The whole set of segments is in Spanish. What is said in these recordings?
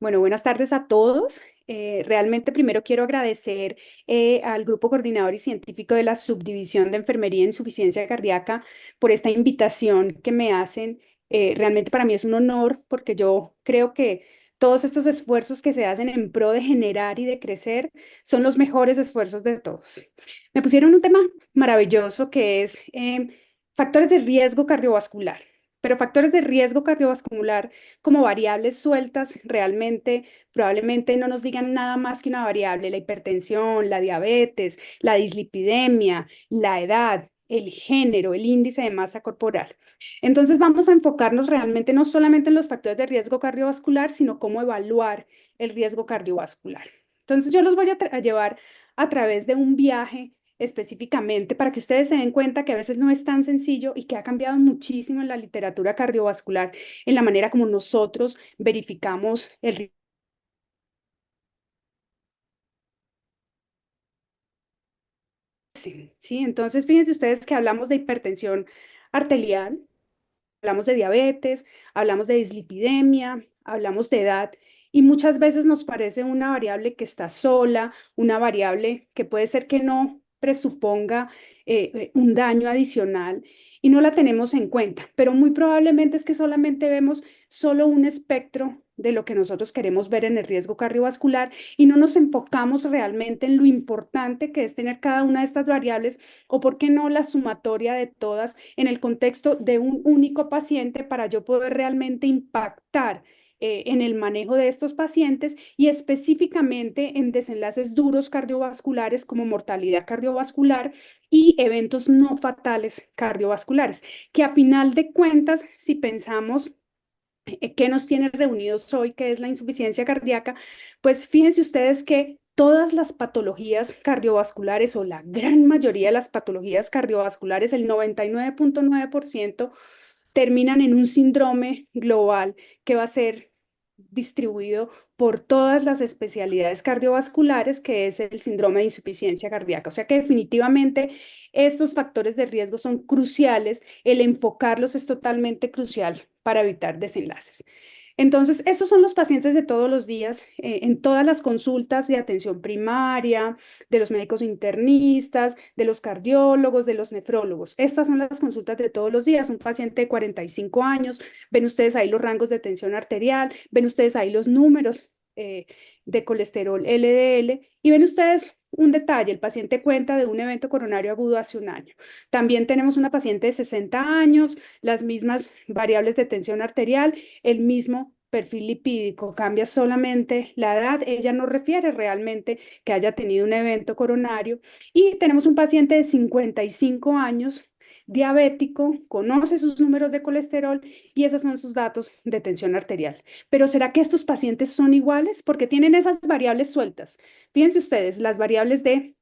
Bueno, buenas tardes a todos. Realmente primero quiero agradecer al Grupo Coordinador y Científico de la Subdivisión de Enfermería e Insuficiencia Cardíaca por esta invitación que me hacen. Realmente para mí es un honor porque yo creo que todos estos esfuerzos que se hacen en pro de generar y de crecer son los mejores esfuerzos de todos. Me pusieron un tema maravilloso que es factores de riesgo cardiovascular. Pero factores de riesgo cardiovascular como variables sueltas realmente probablemente no nos digan nada más que una variable, la hipertensión, la diabetes, la dislipidemia, la edad, el género, el índice de masa corporal. Entonces vamos a enfocarnos realmente no solamente en los factores de riesgo cardiovascular, sino cómo evaluar el riesgo cardiovascular. Entonces yo los voy a llevar a través de un viaje específicamente para que ustedes se den cuenta que a veces no es tan sencillo y que ha cambiado muchísimo en la literatura cardiovascular, en la manera como nosotros verificamos el riesgo. Sí, entonces fíjense ustedes que hablamos de hipertensión arterial, hablamos de diabetes, hablamos de dislipidemia, hablamos de edad y muchas veces nos parece una variable que está sola, una variable que puede ser que no presuponga un daño adicional y no la tenemos en cuenta, pero muy probablemente es que solamente vemos solo un espectro de lo que nosotros queremos ver en el riesgo cardiovascular y no nos enfocamos realmente en lo importante que es tener cada una de estas variables o por qué no la sumatoria de todas en el contexto de un único paciente para yo poder realmente impactar en el manejo de estos pacientes y específicamente en desenlaces duros cardiovasculares como mortalidad cardiovascular y eventos no fatales cardiovasculares, que a final de cuentas, si pensamos qué nos tiene reunidos hoy, que es la insuficiencia cardíaca, pues fíjense ustedes que todas las patologías cardiovasculares o la gran mayoría de las patologías cardiovasculares, el 99.9% terminan en un síndrome global que va a ser distribuido por todas las especialidades cardiovasculares, que es el síndrome de insuficiencia cardíaca. O sea que definitivamente estos factores de riesgo son cruciales, el enfocarlos es totalmente crucial para evitar desenlaces. Entonces, estos son los pacientes de todos los días, en todas las consultas de atención primaria, de los médicos internistas, de los cardiólogos, de los nefrólogos. Estas son las consultas de todos los días. Un paciente de 45 años, ven ustedes ahí los rangos de tensión arterial, ven ustedes ahí los números de colesterol LDL y ven ustedes un detalle, el paciente cuenta de un evento coronario agudo hace un año. También tenemos una paciente de 60 años, las mismas variables de tensión arterial, el mismo perfil lipídico, cambia solamente la edad, ella no refiere realmente que haya tenido un evento coronario. Y tenemos un paciente de 55 años, diabético, conoce sus números de colesterol y esos son sus datos de tensión arterial. Pero ¿será que estos pacientes son iguales? Porque tienen esas variables sueltas. Fíjense ustedes, las variables de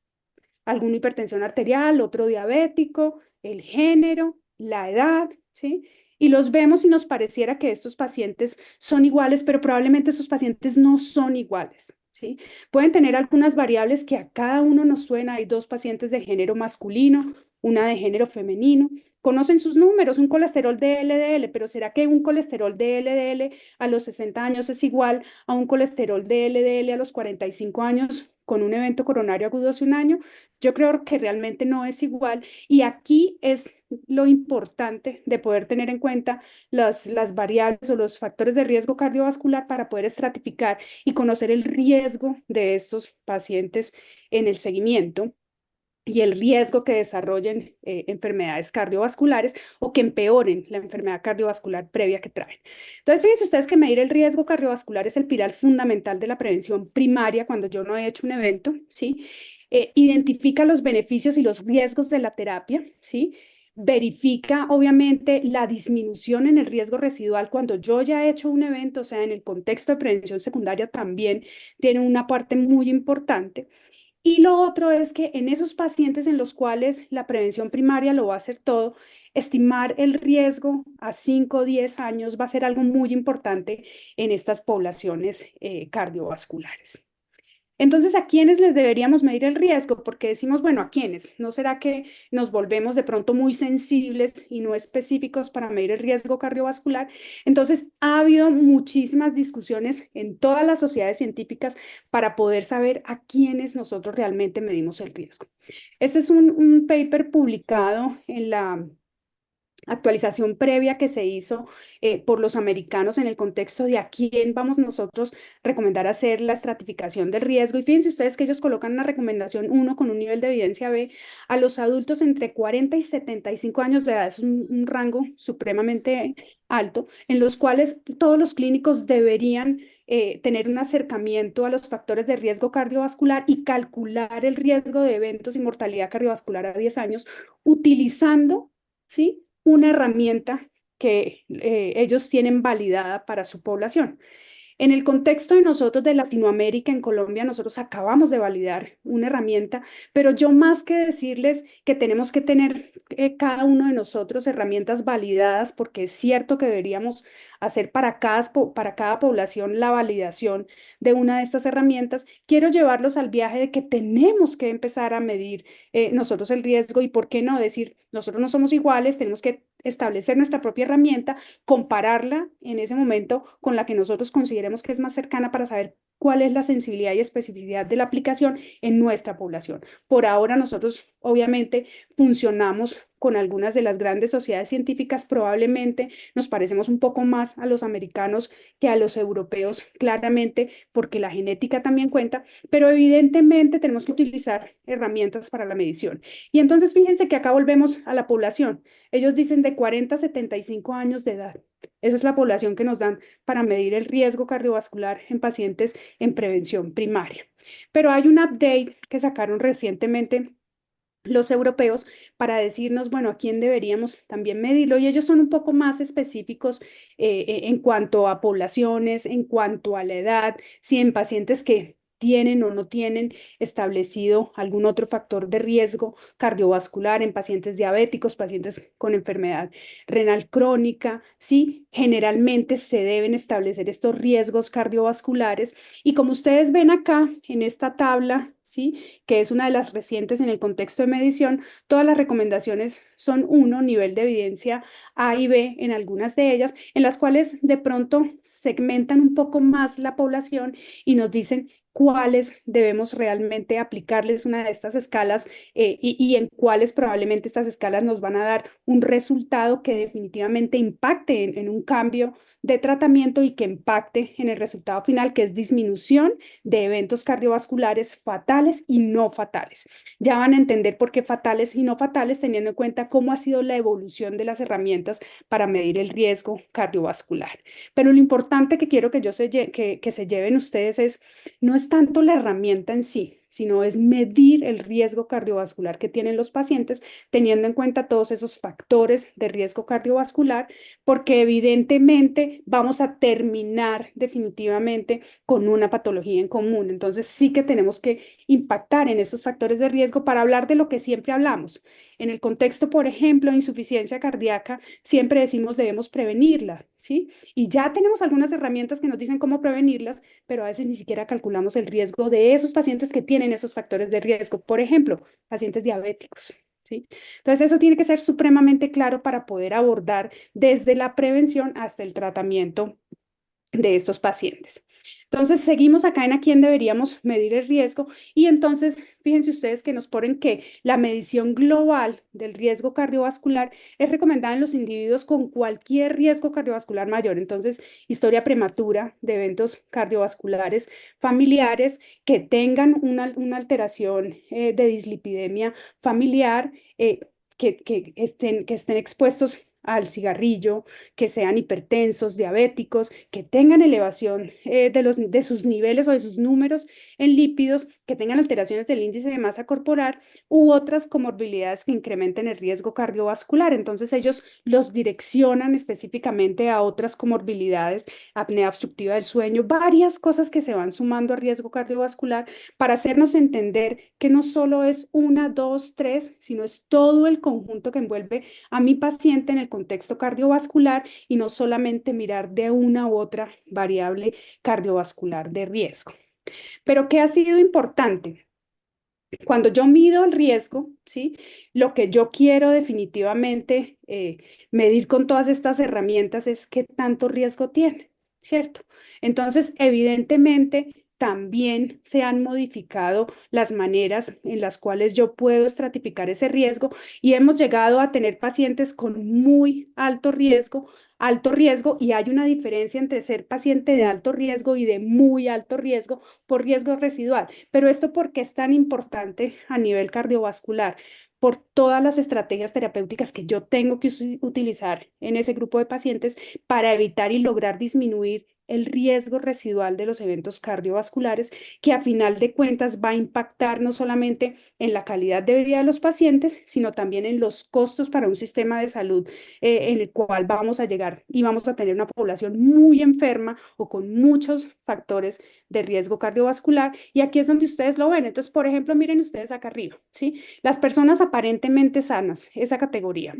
alguna hipertensión arterial, otro diabético, el género, la edad, ¿sí? Y los vemos y nos pareciera que estos pacientes son iguales, pero probablemente esos pacientes no son iguales, ¿sí? Pueden tener algunas variables que a cada uno nos suena. Hay dos pacientes de género masculino, una de género femenino. Conocen sus números, un colesterol de LDL, pero ¿será que un colesterol de LDL a los 60 años es igual a un colesterol de LDL a los 45 años con un evento coronario agudo hace un año? Yo creo que realmente no es igual y aquí es lo importante de poder tener en cuenta las variables o los factores de riesgo cardiovascular para poder estratificar y conocer el riesgo de estos pacientes en el seguimiento y el riesgo que desarrollen enfermedades cardiovasculares o que empeoren la enfermedad cardiovascular previa que traen. Entonces, fíjense ustedes que medir el riesgo cardiovascular es el pilar fundamental de la prevención primaria cuando yo no he hecho un evento, ¿sí? Identifica los beneficios y los riesgos de la terapia, ¿sí? Verifica, obviamente, la disminución en el riesgo residual cuando yo ya he hecho un evento, o sea, en el contexto de prevención secundaria también tiene una parte muy importante. Y lo otro es que en esos pacientes en los cuales la prevención primaria lo va a hacer todo, estimar el riesgo a 5 o 10 años va a ser algo muy importante en estas poblaciones cardiovasculares. Entonces, ¿a quiénes les deberíamos medir el riesgo? Porque decimos, bueno, ¿a quiénes? ¿No será que nos volvemos de pronto muy sensibles y no específicos para medir el riesgo cardiovascular? Entonces, ha habido muchísimas discusiones en todas las sociedades científicas para poder saber a quiénes nosotros realmente medimos el riesgo. Este es un paper publicado en la actualización previa que se hizo por los americanos en el contexto de a quién vamos nosotros a recomendar hacer la estratificación del riesgo. Y fíjense ustedes que ellos colocan una recomendación uno con un nivel de evidencia B a los adultos entre 40 y 75 años de edad. Es un rango supremamente alto en los cuales todos los clínicos deberían tener un acercamiento a los factores de riesgo cardiovascular y calcular el riesgo de eventos y mortalidad cardiovascular a 10 años utilizando, ¿sí?, una herramienta que ellos tienen validada para su población. En el contexto de nosotros de Latinoamérica, en Colombia, nosotros acabamos de validar una herramienta, pero yo más que decirles que tenemos que tener cada uno de nosotros herramientas validadas, porque es cierto que deberíamos hacer para cada población la validación de una de estas herramientas, quiero llevarlos al viaje de que tenemos que empezar a medir nosotros el riesgo y por qué no decir, nosotros no somos iguales, tenemos que establecer nuestra propia herramienta, compararla en ese momento con la que nosotros consideremos que es más cercana para saber cuál es la sensibilidad y especificidad de la aplicación en nuestra población. Por ahora nosotros obviamente funcionamos con algunas de las grandes sociedades científicas, probablemente nos parecemos un poco más a los americanos que a los europeos, claramente, porque la genética también cuenta, pero evidentemente tenemos que utilizar herramientas para la medición. Y entonces fíjense que acá volvemos a la población. Ellos dicen de 40 a 75 años de edad. Esa es la población que nos dan para medir el riesgo cardiovascular en pacientes en prevención primaria. Pero hay un update que sacaron recientemente los europeos para decirnos, bueno, a quién deberíamos también medirlo. Y ellos son un poco más específicos en cuanto a poblaciones, en cuanto a la edad, si en pacientes que tienen o no tienen establecido algún otro factor de riesgo cardiovascular en pacientes diabéticos, pacientes con enfermedad renal crónica, sí, generalmente se deben establecer estos riesgos cardiovasculares. Y como ustedes ven acá en esta tabla, sí, que es una de las recientes en el contexto de medición, todas las recomendaciones son uno, nivel de evidencia A y B en algunas de ellas, en las cuales de pronto segmentan un poco más la población y nos dicen cuáles debemos realmente aplicarles una de estas escalas y en cuáles probablemente estas escalas nos van a dar un resultado que definitivamente impacte en un cambio de tratamiento y que impacte en el resultado final, que es disminución de eventos cardiovasculares fatales y no fatales. Ya van a entender por qué fatales y no fatales, teniendo en cuenta cómo ha sido la evolución de las herramientas para medir el riesgo cardiovascular. Pero lo importante que quiero que se lleven ustedes no es tanto la herramienta en sí, sino es medir el riesgo cardiovascular que tienen los pacientes, teniendo en cuenta todos esos factores de riesgo cardiovascular, porque evidentemente vamos a terminar definitivamente con una patología en común. Entonces sí que tenemos que impactar en estos factores de riesgo para hablar de lo que siempre hablamos. En el contexto, por ejemplo, de insuficiencia cardíaca, siempre decimos debemos prevenirla, ¿sí? Y ya tenemos algunas herramientas que nos dicen cómo prevenirlas, pero a veces ni siquiera calculamos el riesgo de esos pacientes que tienen esos factores de riesgo. Por ejemplo, pacientes diabéticos, ¿sí? Entonces eso tiene que ser supremamente claro para poder abordar desde la prevención hasta el tratamiento de estos pacientes. Entonces, seguimos acá en a quién deberíamos medir el riesgo y entonces, fíjense ustedes que nos ponen que la medición global del riesgo cardiovascular es recomendada en los individuos con cualquier riesgo cardiovascular mayor. Entonces, historia prematura de eventos cardiovasculares familiares que tengan una alteración de dislipidemia familiar, que estén expuestos al cigarrillo, que sean hipertensos, diabéticos, que tengan elevación de sus niveles o de sus números en lípidos, que tengan alteraciones del índice de masa corporal u otras comorbilidades que incrementen el riesgo cardiovascular. Entonces ellos los direccionan específicamente a otras comorbilidades, apnea obstructiva del sueño, varias cosas que se van sumando a riesgo cardiovascular para hacernos entender que no solo es una, dos, tres, sino es todo el conjunto que envuelve a mi paciente en el contexto cardiovascular y no solamente mirar de una u otra variable cardiovascular de riesgo. Pero ¿qué ha sido importante? Cuando yo mido el riesgo, ¿sí? Lo que yo quiero definitivamente medir con todas estas herramientas es qué tanto riesgo tiene, ¿cierto? Entonces, evidentemente, también se han modificado las maneras en las cuales yo puedo estratificar ese riesgo y hemos llegado a tener pacientes con muy alto riesgo, y hay una diferencia entre ser paciente de alto riesgo y de muy alto riesgo por riesgo residual. Pero esto, ¿por qué es tan importante a nivel cardiovascular? Por todas las estrategias terapéuticas que yo tengo que utilizar en ese grupo de pacientes para evitar y lograr disminuir el riesgo residual de los eventos cardiovasculares, que a final de cuentas va a impactar no solamente en la calidad de vida de los pacientes, sino también en los costos para un sistema de salud en el cual vamos a llegar y vamos a tener una población muy enferma o con muchos factores de riesgo cardiovascular. Y aquí es donde ustedes lo ven. Entonces, por ejemplo, miren ustedes acá arriba, ¿sí? Las personas aparentemente sanas, esa categoría.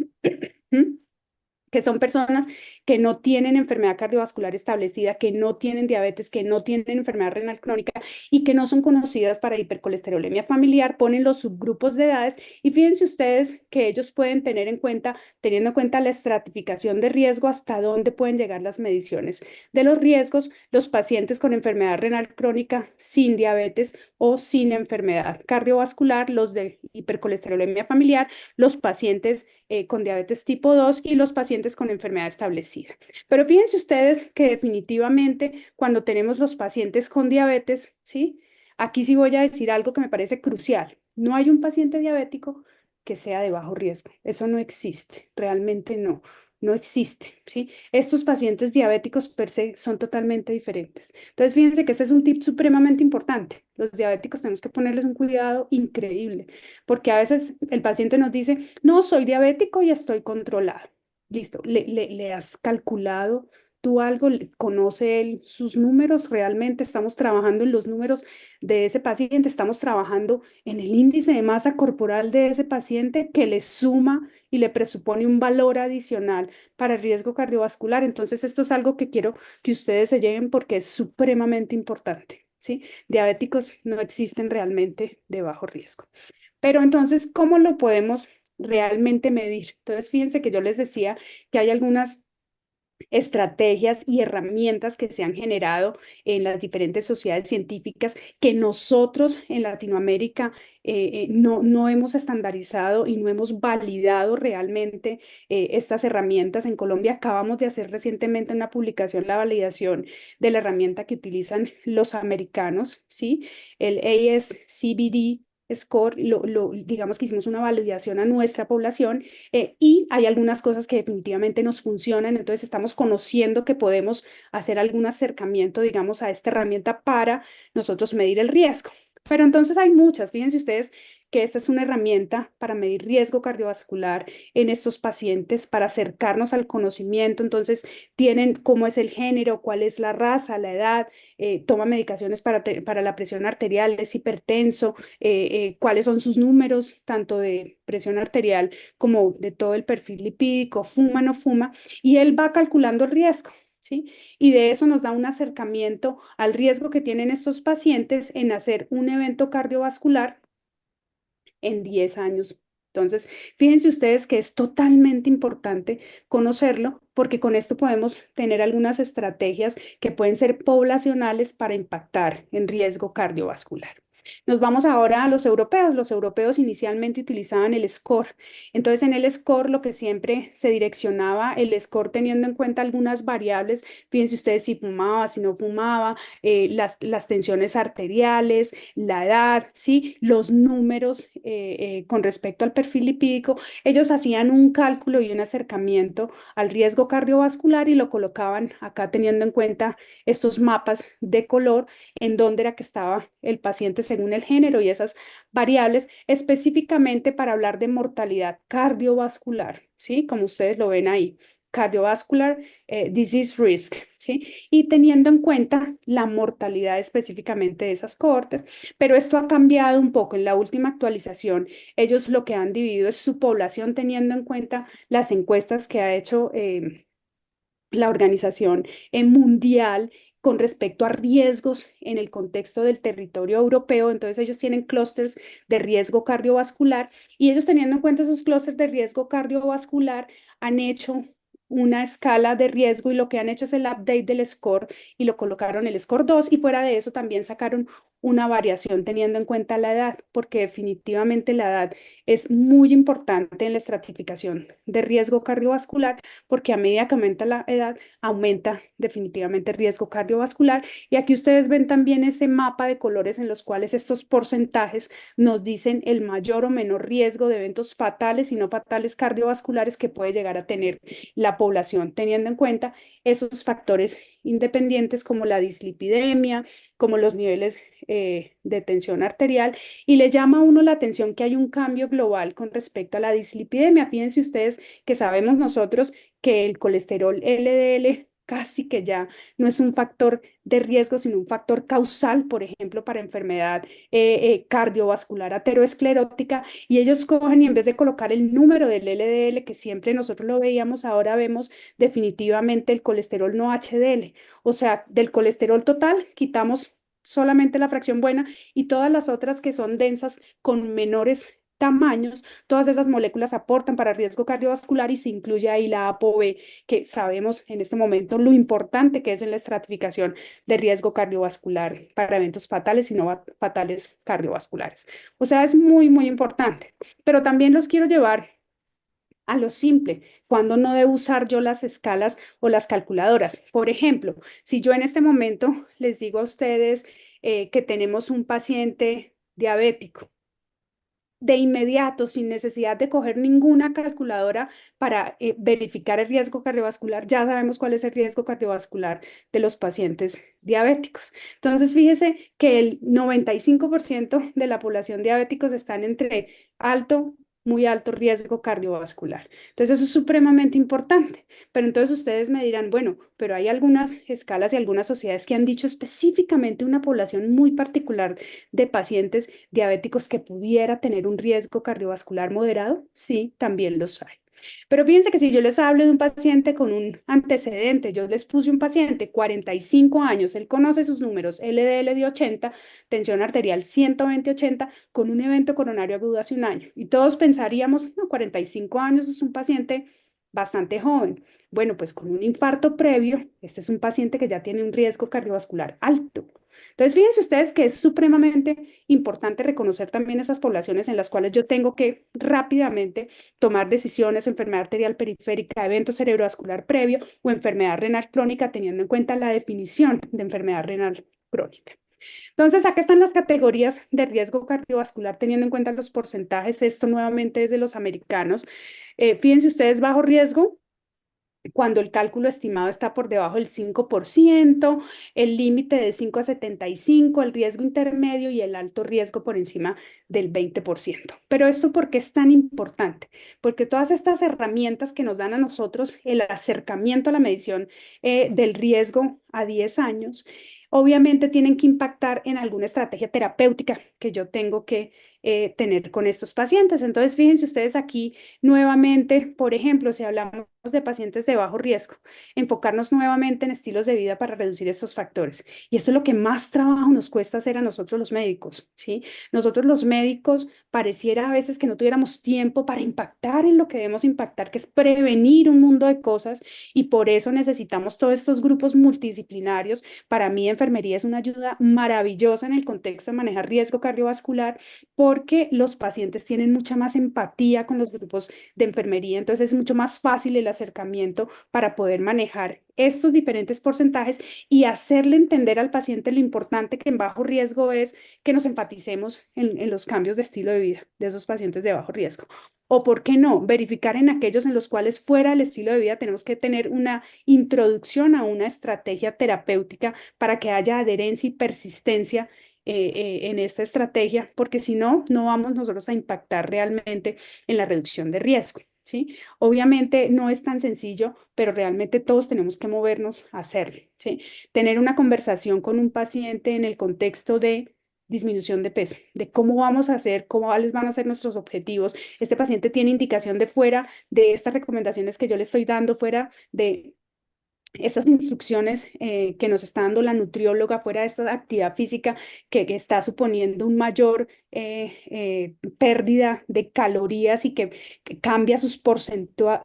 Que son personas que no tienen enfermedad cardiovascular establecida, que no tienen diabetes, que no tienen enfermedad renal crónica y que no son conocidas para hipercolesterolemia familiar, ponen los subgrupos de edades y fíjense ustedes que ellos pueden tener en cuenta, teniendo en cuenta la estratificación de riesgo, hasta dónde pueden llegar las mediciones de los riesgos, los pacientes con enfermedad renal crónica sin diabetes o sin enfermedad cardiovascular, los de hipercolesterolemia familiar, los pacientes con diabetes tipo 2 y los pacientes con enfermedad establecida. Pero fíjense ustedes que definitivamente cuando tenemos los pacientes con diabetes, ¿sí? Aquí sí voy a decir algo que me parece crucial. No hay un paciente diabético que sea de bajo riesgo. Eso no existe, realmente no. No existe, ¿sí? Estos pacientes diabéticos per se son totalmente diferentes. Entonces, fíjense que este es un tip supremamente importante. Los diabéticos tenemos que ponerles un cuidado increíble, porque a veces el paciente nos dice, no, soy diabético y estoy controlado. Listo, le has calculado tú algo, conoce él sus números, realmente estamos trabajando en los números de ese paciente, estamos trabajando en el índice de masa corporal de ese paciente que le suma y le presupone un valor adicional para el riesgo cardiovascular. Entonces, esto es algo que quiero que ustedes se lleven porque es supremamente importante, ¿sí? Diabéticos no existen realmente de bajo riesgo. Pero entonces, ¿cómo lo podemos realmente medir? Entonces, fíjense que yo les decía que hay algunas estrategias y herramientas que se han generado en las diferentes sociedades científicas que nosotros en Latinoamérica no hemos estandarizado y no hemos validado realmente estas herramientas. En Colombia acabamos de hacer recientemente una publicación, la validación de la herramienta que utilizan los americanos, ¿sí? El ASCVD score, digamos que hicimos una validación a nuestra población y hay algunas cosas que definitivamente nos funcionan, entonces estamos conociendo que podemos hacer algún acercamiento, digamos, a esta herramienta para nosotros medir el riesgo. Pero entonces hay muchas, fíjense ustedes que esta es una herramienta para medir riesgo cardiovascular en estos pacientes, para acercarnos al conocimiento. Entonces tienen cómo es el género, cuál es la raza, la edad, toma medicaciones para la presión arterial, es hipertenso, cuáles son sus números, tanto de presión arterial como de todo el perfil lipídico, fuma, no fuma, y él va calculando el riesgo, ¿sí? Y de eso nos da un acercamiento al riesgo que tienen estos pacientes en hacer un evento cardiovascular en 10 años. Entonces, fíjense ustedes que es totalmente importante conocerlo porque con esto podemos tener algunas estrategias que pueden ser poblacionales para impactar en riesgo cardiovascular. Nos vamos ahora a los europeos. Los europeos inicialmente utilizaban el score. Entonces, en el score lo que siempre se direccionaba, el score teniendo en cuenta algunas variables, fíjense ustedes si fumaba, si no fumaba, las tensiones arteriales, la edad, ¿sí? Los números con respecto al perfil lipídico. Ellos hacían un cálculo y un acercamiento al riesgo cardiovascular y lo colocaban acá teniendo en cuenta estos mapas de color en dónde era que estaba el paciente según el género y esas variables específicamente para hablar de mortalidad cardiovascular, ¿sí? Como ustedes lo ven ahí, cardiovascular disease risk, ¿sí? Y teniendo en cuenta la mortalidad específicamente de esas cohortes, pero esto ha cambiado un poco en la última actualización. Ellos lo que han dividido es su población teniendo en cuenta las encuestas que ha hecho la organización mundial con respecto a riesgos en el contexto del territorio europeo. Entonces ellos tienen clústeres de riesgo cardiovascular y ellos teniendo en cuenta esos clústeres de riesgo cardiovascular han hecho una escala de riesgo y lo que han hecho es el update del score y lo colocaron el score 2 y fuera de eso también sacaron una variación teniendo en cuenta la edad, porque definitivamente la edad es muy importante en la estratificación de riesgo cardiovascular, porque a medida que aumenta la edad, aumenta definitivamente el riesgo cardiovascular. Y aquí ustedes ven también ese mapa de colores en los cuales estos porcentajes nos dicen el mayor o menor riesgo de eventos fatales y no fatales cardiovasculares que puede llegar a tener la población, teniendo en cuenta esos factores independientes como la dislipidemia, como los niveles de tensión arterial, y le llama a uno la atención que hay un cambio global con respecto a la dislipidemia. Fíjense ustedes que sabemos nosotros que el colesterol LDL casi que ya no es un factor de riesgo, sino un factor causal, por ejemplo, para enfermedad cardiovascular aterosclerótica, y ellos cogen y en vez de colocar el número del LDL, que siempre nosotros lo veíamos, ahora vemos definitivamente el colesterol no HDL, o sea, del colesterol total quitamos solamente la fracción buena y todas las otras que son densas con menores tamaños, todas esas moléculas aportan para riesgo cardiovascular y se incluye ahí la ApoB, que sabemos en este momento lo importante que es en la estratificación de riesgo cardiovascular para eventos fatales y no fatales cardiovasculares. O sea, es muy, muy importante. Pero también los quiero llevar a lo simple, cuando no debo usar yo las escalas o las calculadoras. Por ejemplo, si yo en este momento les digo a ustedes que tenemos un paciente diabético, de inmediato, sin necesidad de coger ninguna calculadora para verificar el riesgo cardiovascular, ya sabemos cuál es el riesgo cardiovascular de los pacientes diabéticos. Entonces, fíjese que el 95% de la población diabéticos están entre alto, muy alto riesgo cardiovascular. Entonces, eso es supremamente importante. Pero entonces ustedes me dirán, bueno, pero hay algunas escalas y algunas sociedades que han dicho específicamente una población muy particular de pacientes diabéticos que pudiera tener un riesgo cardiovascular moderado. Sí, también los hay. Pero fíjense que si yo les hablo de un paciente con un antecedente, yo les puse un paciente 45 años, él conoce sus números, LDL de 80, tensión arterial 120/80, con un evento coronario agudo hace un año. Y todos pensaríamos, no, 45 años es un paciente bastante joven. Bueno, pues con un infarto previo, este es un paciente que ya tiene un riesgo cardiovascular alto. Entonces, fíjense ustedes que es supremamente importante reconocer también esas poblaciones en las cuales yo tengo que rápidamente tomar decisiones, enfermedad arterial periférica, evento cerebrovascular previo o enfermedad renal crónica, teniendo en cuenta la definición de enfermedad renal crónica. Entonces, acá están las categorías de riesgo cardiovascular, teniendo en cuenta los porcentajes. Esto nuevamente es de los americanos. Fíjense ustedes, bajo riesgo, cuando el cálculo estimado está por debajo del 5%, el límite de 5 a 75, el riesgo intermedio y el alto riesgo por encima del 20%. Pero esto, ¿por qué es tan importante? Porque todas estas herramientas que nos dan a nosotros el acercamiento a la medición del riesgo a 10 años, obviamente tienen que impactar en alguna estrategia terapéutica que yo tengo que tener con estos pacientes. Entonces, fíjense ustedes aquí nuevamente, por ejemplo, si hablamos de pacientes de bajo riesgo, enfocarnos nuevamente en estilos de vida para reducir estos factores. Y esto es lo que más trabajo nos cuesta hacer a nosotros los médicos, ¿sí? Nosotros los médicos pareciera a veces que no tuviéramos tiempo para impactar en lo que debemos impactar, que es prevenir un mundo de cosas, y por eso necesitamos todos estos grupos multidisciplinarios. Para mí, enfermería es una ayuda maravillosa en el contexto de manejar riesgo cardiovascular, porque los pacientes tienen mucha más empatía con los grupos de enfermería, entonces es mucho más fácil el acercamiento para poder manejar estos diferentes porcentajes y hacerle entender al paciente lo importante que en bajo riesgo es que nos empaticemos en los cambios de estilo de vida de esos pacientes de bajo riesgo. O, ¿por qué no? Verificar en aquellos en los cuales fuera del estilo de vida tenemos que tener una introducción a una estrategia terapéutica para que haya adherencia y persistencia en esta estrategia, porque si no, no vamos nosotros a impactar realmente en la reducción de riesgo, ¿sí? Obviamente no es tan sencillo, pero realmente todos tenemos que movernos a hacerlo, ¿sí? Tener una conversación con un paciente en el contexto de disminución de peso, de cómo vamos a hacer, cuáles van a ser nuestros objetivos. Este paciente tiene indicación de fuera de estas recomendaciones que yo le estoy dando, fuera de Estas instrucciones que nos está dando la nutrióloga fuera de esta actividad física que está suponiendo un mayor pérdida de calorías y que cambia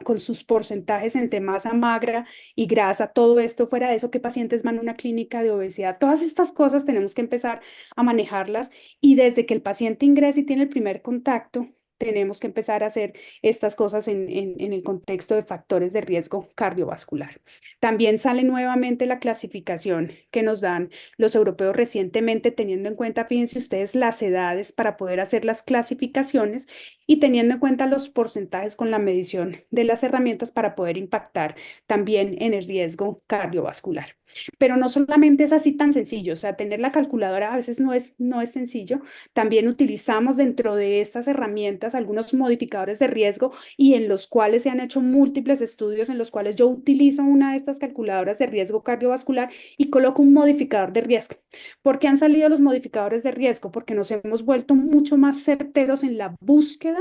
con sus porcentajes entre masa magra y grasa, todo esto fuera de eso, ¿qué pacientes van a una clínica de obesidad? Todas estas cosas tenemos que empezar a manejarlas y desde que el paciente ingresa y tiene el primer contacto, tenemos que empezar a hacer estas cosas en el contexto de factores de riesgo cardiovascular. También sale nuevamente la clasificación que nos dan los europeos recientemente, teniendo en cuenta, fíjense ustedes, las edades para poder hacer las clasificaciones y teniendo en cuenta los porcentajes con la medición de las herramientas para poder impactar también en el riesgo cardiovascular. Pero no solamente es así tan sencillo, o sea, tener la calculadora a veces no es sencillo. También utilizamos dentro de estas herramientas algunos modificadores de riesgo y en los cuales se han hecho múltiples estudios en los cuales yo utilizo una de estas calculadoras de riesgo cardiovascular y coloco un modificador de riesgo. ¿Por qué han salido los modificadores de riesgo? Porque nos hemos vuelto mucho más certeros en la búsqueda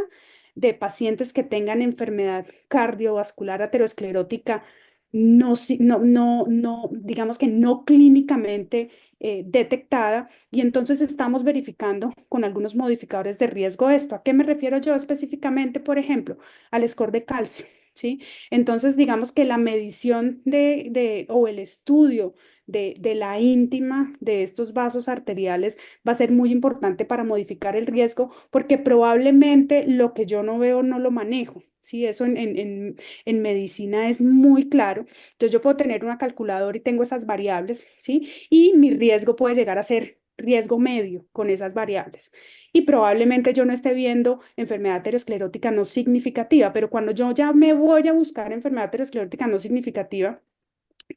de pacientes que tengan enfermedad cardiovascular aterosclerótica digamos que no clínicamente detectada, y entonces estamos verificando con algunos modificadores de riesgo esto. ¿A qué me refiero yo específicamente? Por ejemplo, al score de calcio, ¿sí? Entonces, digamos que la medición o el estudio de la íntima de estos vasos arteriales va a ser muy importante para modificar el riesgo, porque probablemente lo que yo no veo no lo manejo. Sí, eso en medicina es muy claro. Entonces yo puedo tener una calculadora y tengo esas variables, ¿sí? Y mi riesgo puede llegar a ser riesgo medio con esas variables. Y probablemente yo no esté viendo enfermedad aterosclerótica no significativa, pero cuando yo ya me voy a buscar enfermedad aterosclerótica no significativa,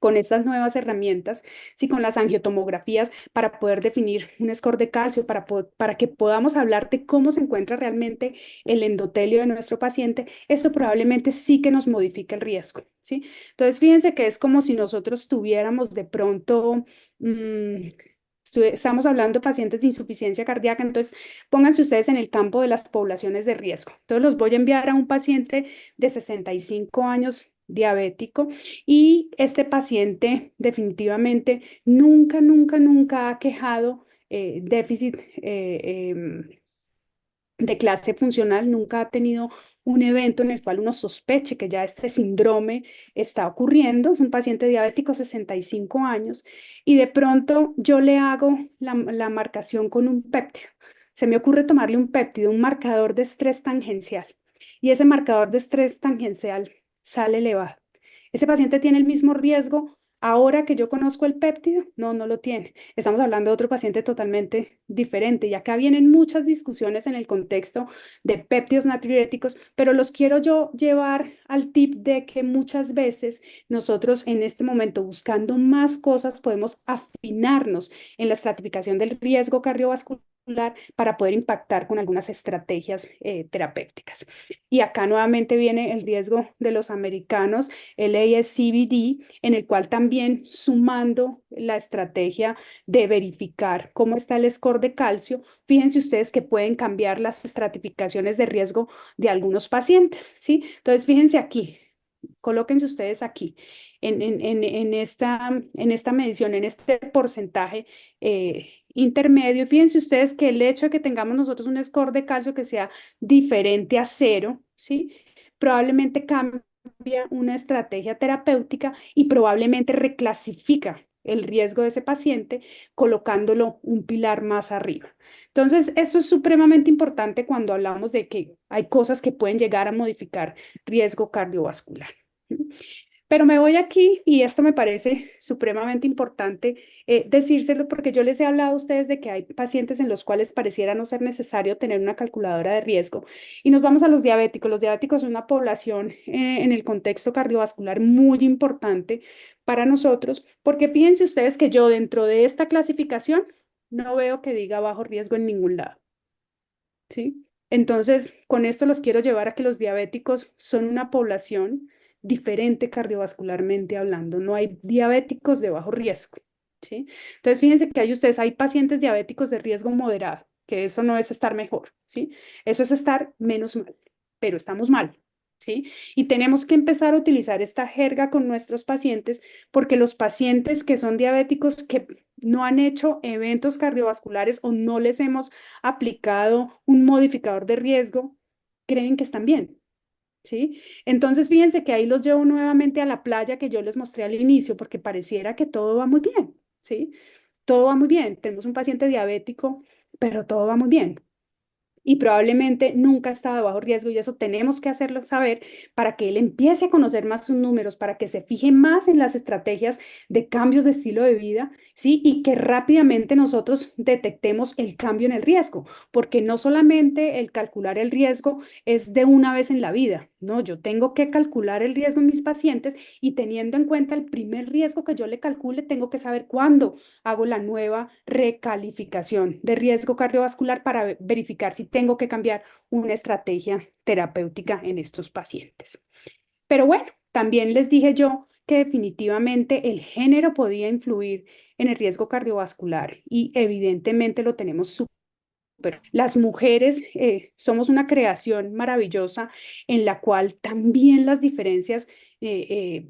con estas nuevas herramientas, sí, con las angiotomografías, para poder definir un score de calcio, para que podamos hablar de cómo se encuentra realmente el endotelio de nuestro paciente, eso probablemente sí que nos modifica el riesgo, ¿sí? Entonces, fíjense que es como si nosotros tuviéramos de pronto... Estamos hablando de pacientes de insuficiencia cardíaca, entonces pónganse ustedes en el campo de las poblaciones de riesgo. Entonces los voy a enviar a un paciente de 65 años diabético y este paciente definitivamente nunca ha quejado déficit de clase funcional, nunca ha tenido un evento en el cual uno sospeche que ya este síndrome está ocurriendo. Es un paciente diabético, 65 años, y de pronto yo le hago la marcación con un péptido. Se me ocurre tomarle un péptido, un marcador de estrés tangencial, y ese marcador de estrés tangencial sale elevado. ¿Ese paciente tiene el mismo riesgo ahora que yo conozco el péptido? No, no lo tiene. Estamos hablando de otro paciente totalmente diferente. Y acá vienen muchas discusiones en el contexto de péptidos natriuréticos, pero los quiero yo llevar al tip de que muchas veces nosotros en este momento, buscando más cosas, podemos afinarnos en la estratificación del riesgo cardiovascular para poder impactar con algunas estrategias terapéuticas. Y acá nuevamente viene el riesgo de los americanos, el ASCVD, en el cual también sumando la estrategia de verificar cómo está el score de calcio, fíjense ustedes que pueden cambiar las estratificaciones de riesgo de algunos pacientes, ¿sí? Entonces, fíjense aquí, colóquense ustedes aquí, en esta medición, en este porcentaje intermedio. Fíjense ustedes que el hecho de que tengamos nosotros un score de calcio que sea diferente a cero, ¿sí? Probablemente cambia una estrategia terapéutica y probablemente reclasifica el riesgo de ese paciente colocándolo un pilar más arriba. Entonces, esto es supremamente importante cuando hablamos de que hay cosas que pueden llegar a modificar riesgo cardiovascular. Pero me voy aquí y esto me parece supremamente importante decírselo porque yo les he hablado a ustedes de que hay pacientes en los cuales pareciera no ser necesario tener una calculadora de riesgo. Y nos vamos a los diabéticos. Los diabéticos son una población en el contexto cardiovascular muy importante para nosotros porque fíjense ustedes que yo dentro de esta clasificación no veo que diga bajo riesgo en ningún lado, ¿sí? Entonces, con esto los quiero llevar a que los diabéticos son una población diferente cardiovascularmente hablando. No hay diabéticos de bajo riesgo, ¿sí? Entonces, fíjense que hay ustedes, hay pacientes diabéticos de riesgo moderado, que eso no es estar mejor, ¿sí? Eso es estar menos mal, pero estamos mal. ¿sí? Y tenemos que empezar a utilizar esta jerga con nuestros pacientes porque los pacientes que son diabéticos que no han hecho eventos cardiovasculares o no les hemos aplicado un modificador de riesgo, creen que están bien. ¿Sí? Entonces, fíjense que ahí los llevo nuevamente a la playa que yo les mostré al inicio, porque pareciera que todo va muy bien, ¿sí? Todo va muy bien. Tenemos un paciente diabético, pero todo va muy bien y probablemente nunca ha estado bajo riesgo y eso tenemos que hacerlo saber para que él empiece a conocer más sus números, para que se fije más en las estrategias de cambios de estilo de vida, ¿sí? Y que rápidamente nosotros detectemos el cambio en el riesgo, porque no solamente el calcular el riesgo es de una vez en la vida, no, yo tengo que calcular el riesgo en mis pacientes y teniendo en cuenta el primer riesgo que yo le calcule, tengo que saber cuándo hago la nueva recalificación de riesgo cardiovascular para verificar si tengo que cambiar una estrategia terapéutica en estos pacientes. Pero bueno, también les dije yo que definitivamente el género podía influir en el riesgo cardiovascular y evidentemente lo tenemos súper. Las mujeres somos una creación maravillosa en la cual también las diferencias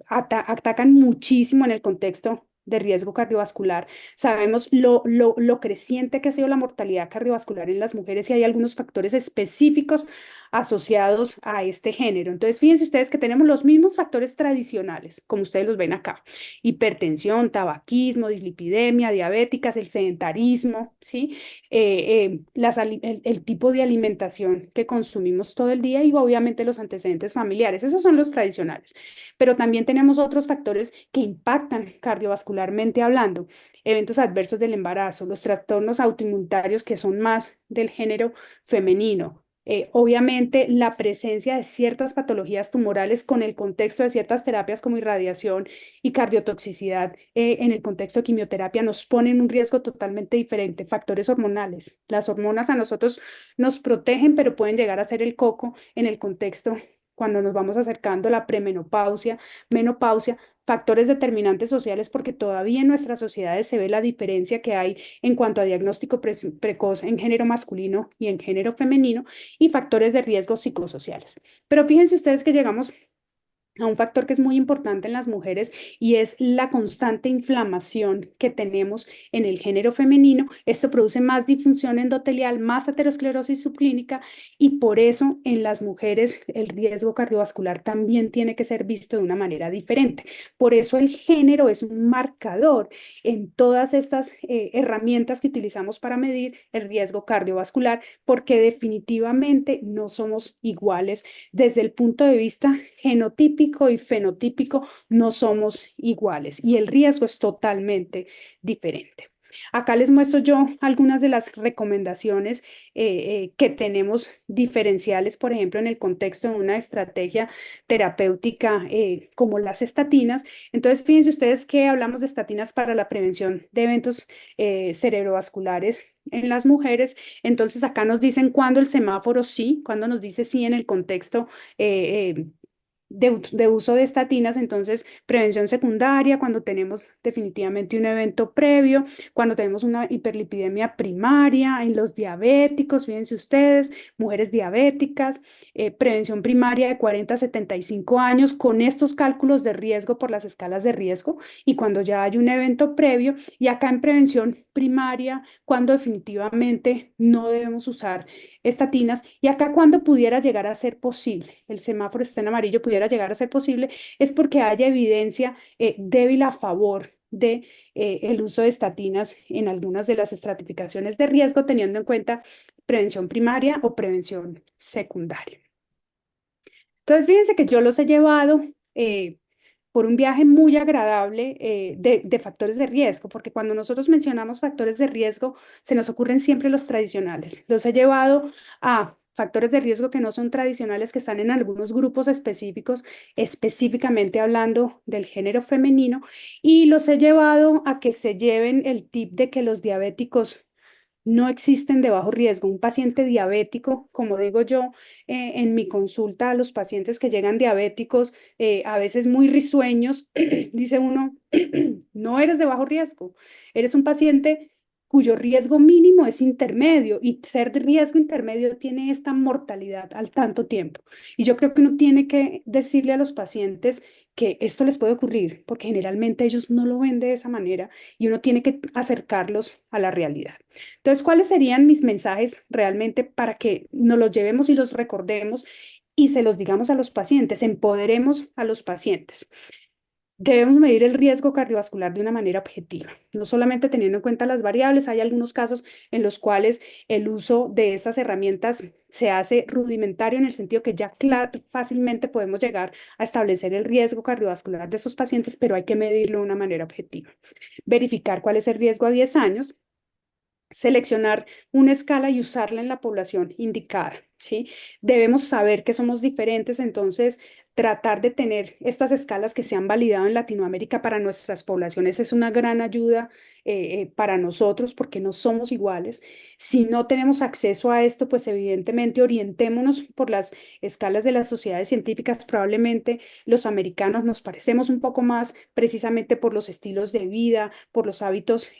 atacan muchísimo en el contexto de riesgo cardiovascular. Sabemos lo creciente que ha sido la mortalidad cardiovascular en las mujeres y hay algunos factores específicos asociados a este género. Entonces, fíjense ustedes que tenemos los mismos factores tradicionales, como ustedes los ven acá: hipertensión, tabaquismo, dislipidemia, diabéticas, el sedentarismo, ¿sí? El tipo de alimentación que consumimos todo el día y obviamente los antecedentes familiares. Esos son los tradicionales. Pero también tenemos otros factores que impactan cardiovascularmente hablando: eventos adversos del embarazo, los trastornos autoinmunitarios que son más del género femenino. Obviamente, la presencia de ciertas patologías tumorales con el contexto de ciertas terapias como irradiación y cardiotoxicidad en el contexto de quimioterapia nos ponen un riesgo totalmente diferente. Factores hormonales. Las hormonas a nosotros nos protegen, pero pueden llegar a ser el coco en el contexto cuando nos vamos acercando a la premenopausia, menopausia, factores determinantes sociales, porque todavía en nuestras sociedades se ve la diferencia que hay en cuanto a diagnóstico precoz en género masculino y en género femenino, y factores de riesgo psicosociales. Pero fíjense ustedes que llegamos a un factor que es muy importante en las mujeres y es la constante inflamación que tenemos en el género femenino. Esto produce más disfunción endotelial, más aterosclerosis subclínica y por eso en las mujeres el riesgo cardiovascular también tiene que ser visto de una manera diferente. Por eso el género es un marcador en todas estas herramientas que utilizamos para medir el riesgo cardiovascular, porque definitivamente no somos iguales desde el punto de vista genotípico y fenotípico, no somos iguales y el riesgo es totalmente diferente. Acá les muestro yo algunas de las recomendaciones que tenemos diferenciales, por ejemplo, en el contexto de una estrategia terapéutica como las estatinas. Entonces, fíjense ustedes que hablamos de estatinas para la prevención de eventos cerebrovasculares en las mujeres. Entonces, acá nos dicen cuándo el semáforo sí, cuándo nos dice sí en el contexto de uso de estatinas. Entonces, prevención secundaria, cuando tenemos definitivamente un evento previo, cuando tenemos una hiperlipidemia primaria en los diabéticos, fíjense ustedes, mujeres diabéticas, prevención primaria de 40 a 75 años con estos cálculos de riesgo por las escalas de riesgo y cuando ya hay un evento previo, y acá en prevención primaria, cuando definitivamente no debemos usar estatinas, y acá cuando pudiera llegar a ser posible, el semáforo está en amarillo, pudiera llegar a ser posible, es porque haya evidencia débil a favor de el uso de estatinas en algunas de las estratificaciones de riesgo, teniendo en cuenta prevención primaria o prevención secundaria. Entonces, fíjense que yo los he llevado por un viaje muy agradable de factores de riesgo, porque cuando nosotros mencionamos factores de riesgo, se nos ocurren siempre los tradicionales. Los he llevado a factores de riesgo que no son tradicionales, que están en algunos grupos específicos, específicamente hablando del género femenino, y los he llevado a que se lleven el tip de que los diabéticos no existen de bajo riesgo. Un paciente diabético, como digo yo, en mi consulta a los pacientes que llegan diabéticos, a veces muy risueños, dice uno, no eres de bajo riesgo, eres un paciente cuyo riesgo mínimo es intermedio y ser de riesgo intermedio tiene esta mortalidad al tanto tiempo. Y yo creo que uno tiene que decirle a los pacientes que esto les puede ocurrir, porque generalmente ellos no lo ven de esa manera y uno tiene que acercarlos a la realidad. Entonces, ¿cuáles serían mis mensajes realmente para que nos los llevemos y los recordemos y se los digamos a los pacientes, empoderemos a los pacientes? Debemos medir el riesgo cardiovascular de una manera objetiva, no solamente teniendo en cuenta las variables. Hay algunos casos en los cuales el uso de estas herramientas se hace rudimentario en el sentido que ya fácilmente podemos llegar a establecer el riesgo cardiovascular de esos pacientes, pero hay que medirlo de una manera objetiva. Verificar cuál es el riesgo a 10 años, seleccionar una escala y usarla en la población indicada, ¿sí? Debemos saber que somos diferentes, entonces tratar de tener estas escalas que se han validado en Latinoamérica para nuestras poblaciones es una gran ayuda para nosotros porque no somos iguales. Si no tenemos acceso a esto, pues evidentemente orientémonos por las escalas de las sociedades científicas. Probablemente los americanos nos parecemos un poco más precisamente por los estilos de vida, por los hábitos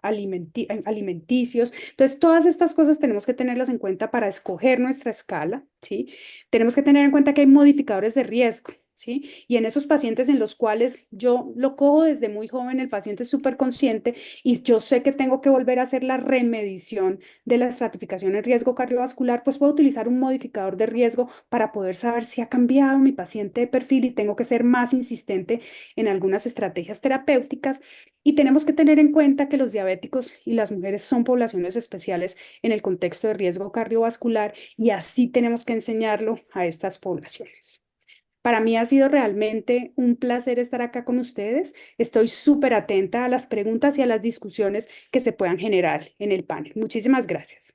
alimenticios. Entonces, todas estas cosas tenemos que tenerlas en cuenta para escoger nuestra escala, ¿sí? Tenemos que tener en cuenta que hay modificadores de riesgo, ¿sí? Y en esos pacientes en los cuales yo lo cojo desde muy joven, el paciente es súper consciente y yo sé que tengo que volver a hacer la remedición de la estratificación en riesgo cardiovascular, pues puedo utilizar un modificador de riesgo para poder saber si ha cambiado mi paciente de perfil y tengo que ser más insistente en algunas estrategias terapéuticas. Y tenemos que tener en cuenta que los diabéticos y las mujeres son poblaciones especiales en el contexto de riesgo cardiovascular y así tenemos que enseñarlo a estas poblaciones. Para mí ha sido realmente un placer estar acá con ustedes. Estoy súper atenta a las preguntas y a las discusiones que se puedan generar en el panel. Muchísimas gracias.